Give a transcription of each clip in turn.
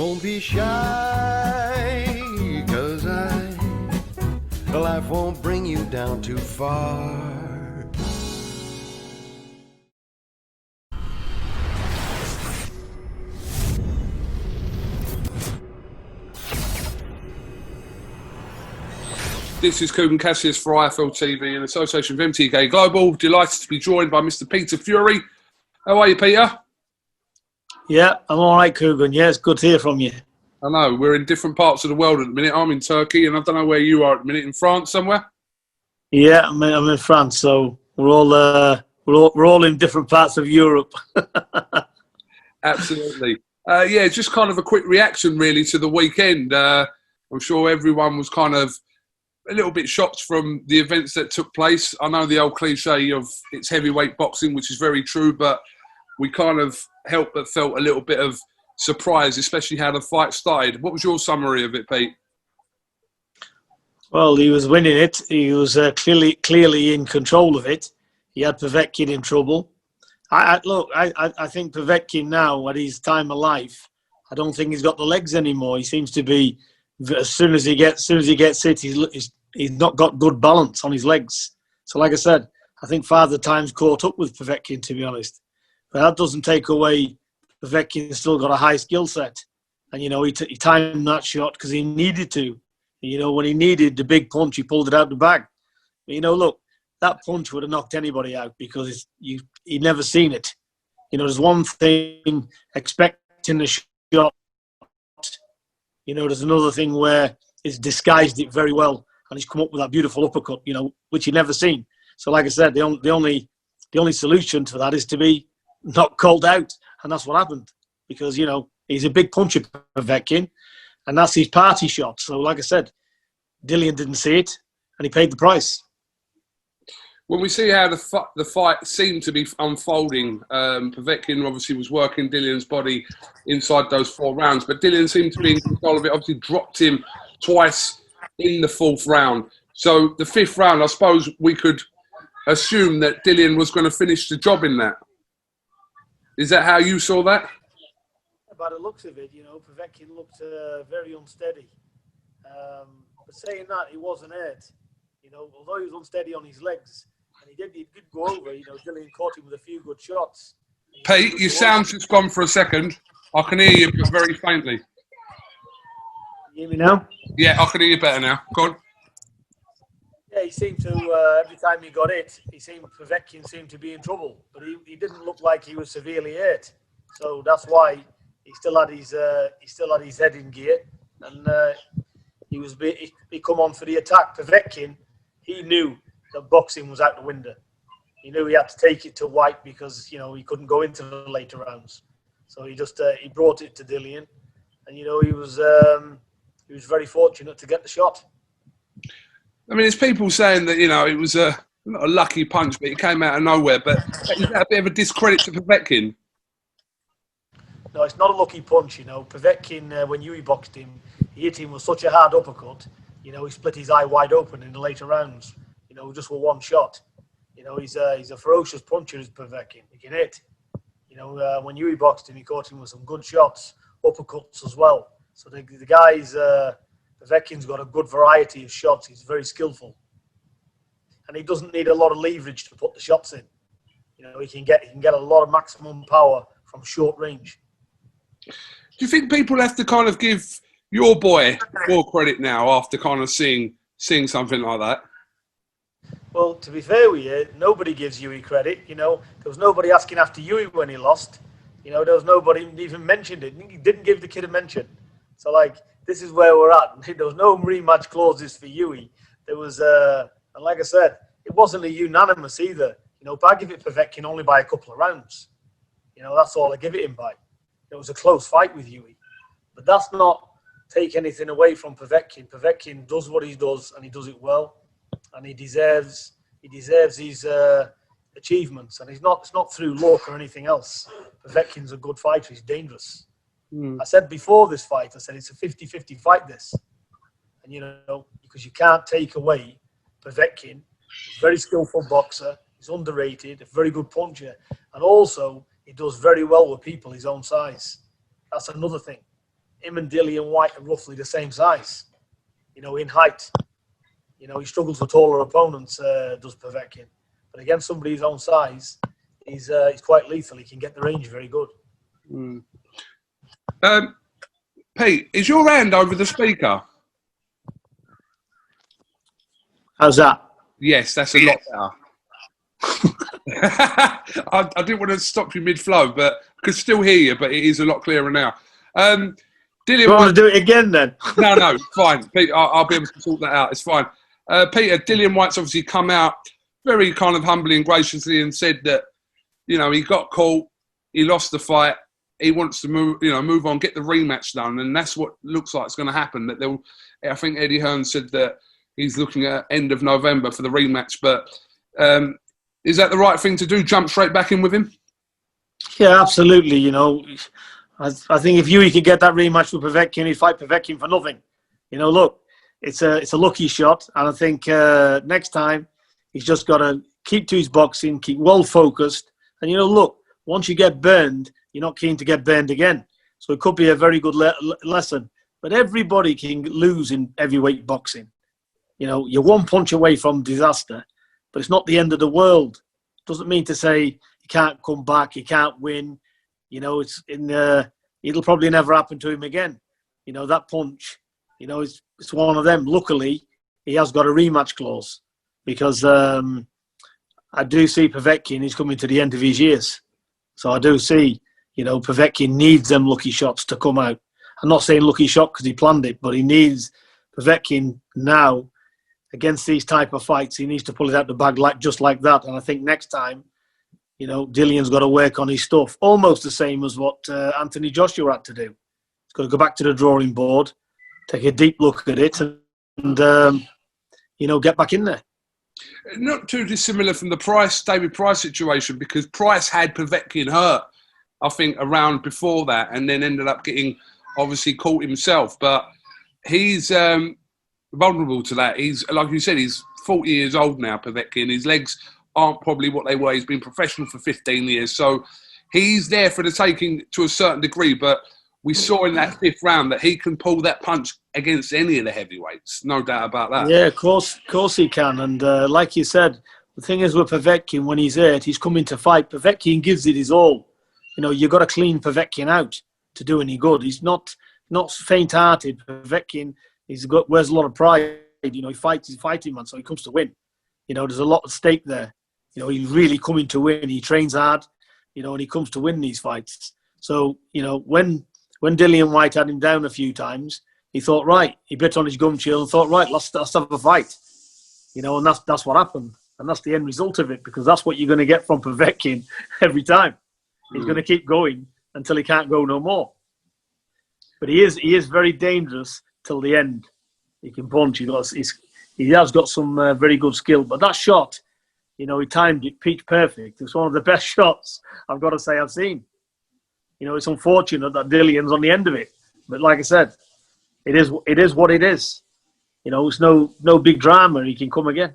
Don't be shy, 'cause life won't bring you down too far. This is KUGAN CASSIUS for IFL TV in association with MTK Global. Delighted to be joined by Mr. Peter Fury. How are you, Peter? Yeah, I'm all right, KUGAN. Yeah, it's good to hear from you. I know, we're in different parts of the world at the minute. I'm in Turkey, and I don't know where you are at the minute. In France somewhere? Yeah, I'm in France, so we're all in different parts of Europe. Absolutely. Yeah, just kind of a quick reaction, really, to the weekend. I'm sure everyone was kind of a little bit shocked from the events that took place. I know the old cliche of it's heavyweight boxing, which is very true, but we kind of helped but felt a little bit of surprise, especially how the fight started. What was your summary of it, Pete? Well, he was winning it. He was clearly in control of it. He had Povetkin in trouble. I think Povetkin now, at his time of life, I don't think he's got the legs anymore. He seems to be, as soon as he gets hit, he's not got good balance on his legs. So, like I said, I think Father Time's caught up with Povetkin, to be honest. But that doesn't take away Povetkin's still got a high skill set. And, he timed that shot because he needed to. When he needed the big punch, he pulled it out the bag. But, look, that punch would have knocked anybody out because he'd never seen it. There's one thing expecting the shot. There's another thing where he's disguised it very well and he's come up with that beautiful uppercut, which he'd never seen. So, like I said, the only solution to that is to be not called out, and that's what happened because he's a big puncher, Povetkin, and that's his party shot. So, like I said, Dillian didn't see it, and he paid the price. When we see how the fight seemed to be unfolding, Povetkin obviously was working Dillian's body inside those 4 rounds, but Dillian seemed to be in control of it. Obviously, dropped him twice in the 4th round. So the 5th round, I suppose we could assume that Dillian was going to finish the job in that. Is that how you saw that? By the looks of it, Povetkin looked very unsteady. But saying that, he wasn't hurt. Although he was unsteady on his legs, and he did go over. Dillian caught him with a few good shots. Pete, your sound's just gone for a second. I can hear you, but very faintly. Can you hear me now? Yeah, I can hear you better now. Go on. Yeah, he seemed to, every time he got it, Povetkin seemed to be in trouble. But he didn't look like he was severely hurt. So that's why he still had his head in gear. And he come on for the attack. Povetkin, he knew that boxing was out the window. He knew he had to take it to White because, he couldn't go into the later rounds. So he just, he brought it to Dillian. And, he was very fortunate to get the shot. I mean, there's people saying that, it was not a lucky punch, but it came out of nowhere. But is that a bit of a discredit to Povetkin? No, it's not a lucky punch, Povetkin, when Huey boxed him, he hit him with such a hard uppercut. He split his eye wide open in the later rounds, just with one shot. He's a ferocious puncher, is Povetkin. He can hit. When Huey boxed him, he caught him with some good shots, uppercuts as well. So the guy's... Povetkin's got a good variety of shots. He's very skillful, and he doesn't need a lot of leverage to put the shots in. He can get a lot of maximum power from short range. Do you think people have to kind of give your boy more credit now after kind of seeing something like that? Well, to be fair with you, nobody gives Huey credit. There was nobody asking after Huey when he lost. There was nobody even mentioned it. He didn't give the kid a mention. So, this is where we're at. There was no rematch clauses for Huey. There was, and like I said, it wasn't a unanimous either. I give it Povetkin only by a couple of rounds. That's all I give it him by. It was a close fight with Huey. But that's not take anything away from Povetkin. Povetkin does what he does, and he does it well. And he deserves his achievements. And it's not through luck or anything else. Povetkin's a good fighter. He's dangerous. I said before this fight, I said it's a 50-50 fight, this. And, because you can't take away Povetkin. He's a very skillful boxer. He's underrated, a very good puncher. And also, he does very well with people his own size. That's another thing. him and Dillian Whyte are roughly the same size, you know, in height. You know, he struggles with taller opponents, does Povetkin. But against somebody his own size, he's quite lethal. He can get the range very good. Mm. Pete, is your hand over the speaker? How's that? Yes, that's a lot better. I didn't want to stop you mid-flow, but I could still hear you, but it is a lot clearer now. Dillian, You want to do it again then? No, fine. Pete, I'll be able to sort that out. It's fine. Peter, Dillian Whyte's obviously come out very kind of humbly and graciously and said that, you know, he got caught, he lost the fight, he wants to move on, get the rematch done, and that's what looks like it's going to happen. That I think Eddie Hearn said that he's looking at end of November for the rematch, but is that the right thing to do? Jump straight back in with him? Yeah, absolutely. You know, I think if Hughie could get that rematch with Povetkin, he'd fight Povetkin for nothing. You know, look, it's a lucky shot, and I think next time he's just got to keep to his boxing, keep well focused, and you know, look, once you get burned, you're not keen to get burned again. So it could be a very good lesson. But everybody can lose in heavyweight boxing. You know, you're one punch away from disaster, but it's not the end of the world. Doesn't mean to say you can't come back, you can't win. You know, it'll probably never happen to him again. You know, that punch, you know, it's one of them. Luckily, he has got a rematch clause because I do see Povetkin, he's coming to the end of his years. So I do see, you know, Povetkin needs them lucky shots to come out. I'm not saying lucky shot because he planned it, but he needs Povetkin now against these type of fights. He needs to pull it out the bag just like that. And I think next time, you know, Dillian's got to work on his stuff. Almost the same as what Anthony Joshua had to do. He's got to go back to the drawing board, take a deep look at it and you know, get back in there. Not too dissimilar from the David Price situation, because Price had Povetkin hurt, I think, around before that, and then ended up getting obviously caught himself. But he's vulnerable to that. He's, like you said, he's 40 years old now, Povetkin. His legs aren't probably what they were. He's been professional for 15 years. So he's there for the taking to a certain degree. But we saw in that 5th round that he can pull that punch against any of the heavyweights. No doubt about that. Yeah, of course he can. And like you said, the thing is with Povetkin, when he's hurt, he's coming to fight. Povetkin gives it his all. You know, you've got to clean Povetkin out to do any good. He's not faint-hearted. Povetkin, wears a lot of pride. You know, he's fighting man, so he comes to win. You know, there's a lot at stake there. You know, he's really coming to win. He trains hard, you know, and he comes to win these fights. So, you know, when Dillian Whyte had him down a few times, he thought, right, he bit on his gum chill and thought, right, let's have a fight. You know, and that's what happened. And that's the end result of it, because that's what you're going to get from Povetkin every time. He's going to keep going until he can't go no more. But he is very dangerous till the end. He can punch. He has got some very good skill. But that shot, you know, he timed it pitch perfect. It's one of the best shots, I've got to say, I've seen. You know, it's unfortunate that Dillian's on the end of it. But like I said, it is what it is. You know, it's no big drama. He can come again.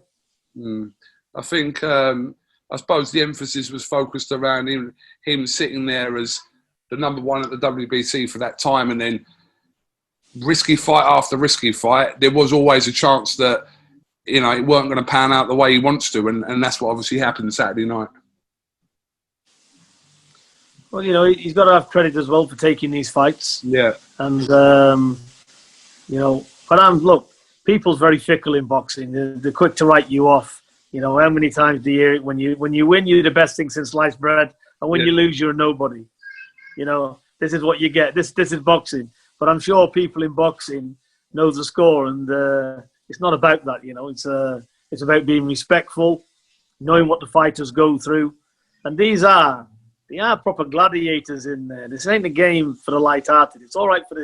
I think, I suppose the emphasis was focused around him sitting there as the #1 at the WBC for that time, and then risky fight after risky fight. There was always a chance that, you know, it weren't going to pan out the way he wants to, and that's what obviously happened Saturday night. Well, you know, he's got to have credit as well for taking these fights. Yeah. And, you know, but look, people's very fickle in boxing. They're quick to write you off. You know, how many times do you hear it? When you win, you're the best thing since sliced bread. And when you lose, you're a nobody. You know, this is what you get. This is boxing. But I'm sure people in boxing know the score. And it's not about that, you know. It's about being respectful, knowing what the fighters go through. And they are proper gladiators in there. This ain't a game for the light-hearted. It's all right for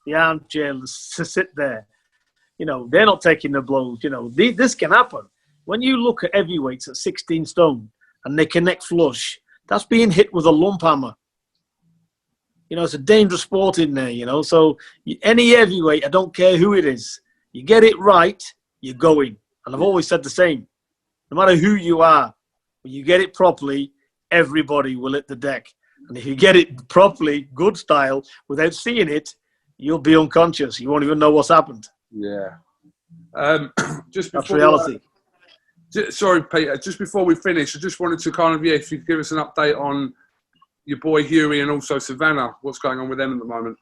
the armchair to sit there. You know, they're not taking the blows. You know, this can happen. When you look at heavyweights at 16 stone and they connect flush, that's being hit with a lump hammer. You know, it's a dangerous sport in there, you know. So any heavyweight, I don't care who it is, you get it right, you're going. And I've always said the same. No matter who you are, when you get it properly, everybody will hit the deck. And if you get it properly, good style, without seeing it, you'll be unconscious. You won't even know what's happened. Yeah. Just That's before, reality. sorry, Peter. Just before we finish, I just wanted to kind of, if you could give us an update on your boy Huey and also Savannah. What's going on with them at the moment?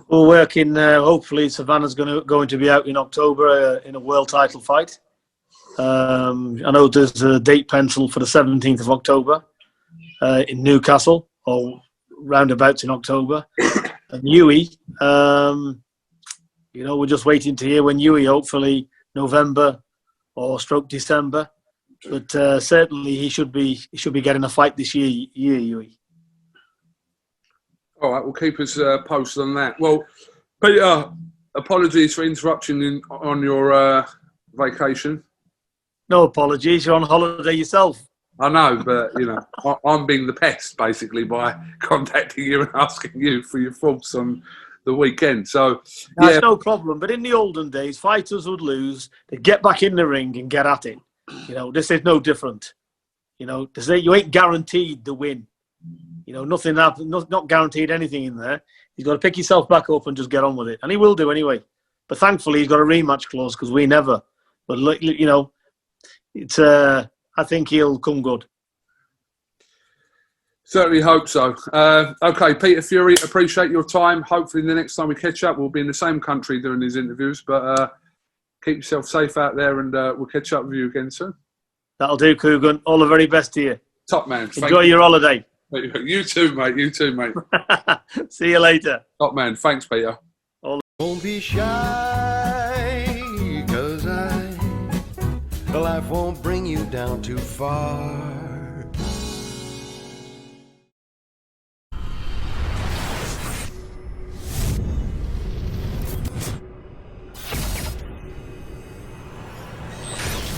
We're working. Hopefully, Savannah's going to be out in October in a world title fight. I know there's a date pencil for the 17th of October in Newcastle, or roundabouts in October. And Huey, we're just waiting to hear when Huey, hopefully November or stroke December. But certainly he should be getting a fight this year, Huey. All right, we'll keep us posted on that. Well, Peter, apologies for interrupting on your vacation. No apologies. You're on holiday yourself. I know, but, I'm being the pest, basically, by contacting you and asking you for your thoughts on the weekend. So, That's no problem. But in the olden days, fighters would lose. They'd get back in the ring and get at it. This is no different. You ain't guaranteed the win. Nothing happens, not guaranteed anything in there. He's got to pick himself back up and just get on with it. And he will do anyway. But thankfully, he's got a rematch clause because we never. But, it's I think he'll come good. Certainly hope so. Okay, Peter Fury, appreciate your time. Hopefully the next time we catch up, we'll be in the same country doing these interviews. But keep yourself safe out there, and we'll catch up with you again soon. That'll do, Kugan. All the very best to you. Top man. Enjoy your holiday. You too, mate. You too, mate. See you later. Top man. Thanks, Peter. Don't be shy, 'cause life won't bring you down too far.